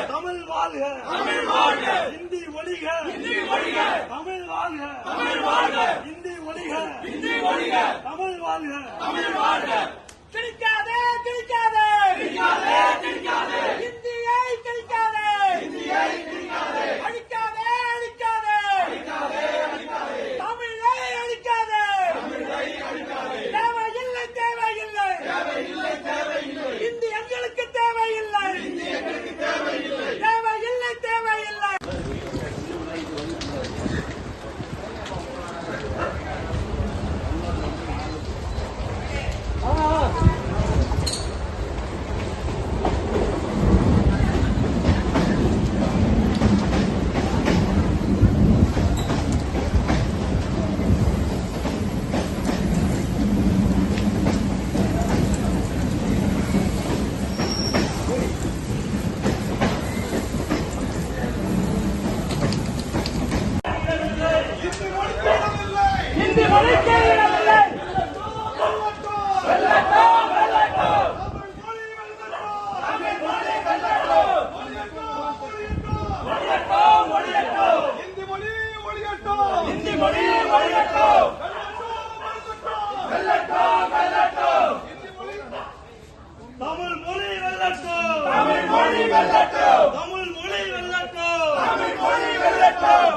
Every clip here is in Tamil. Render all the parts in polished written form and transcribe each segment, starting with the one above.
தமிழ் வாழ்க இந்தி ஒழிக தமிழ் வாழ்க இந்தி ஒழிக தமிழ் வாழ்க திணிக்காதே இந்தியை திணிக்காதே அழிக்காதே தமிழை அழிக்காதே தேவையில்லை இந்தி எங்களுக்கு தேவையில்லை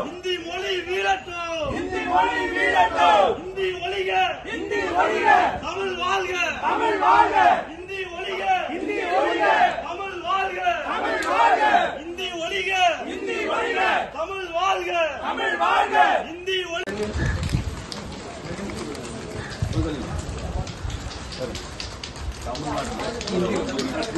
இந்தி மொழி வீழட்டும் இந்தி ஒழிக தமிழ் வாழ்க இந்தி ஒழிக தமிழ் வாழ்க இந்தி ஒழிக தமிழ் வாழ்க இந்தி தமிழ்நாடு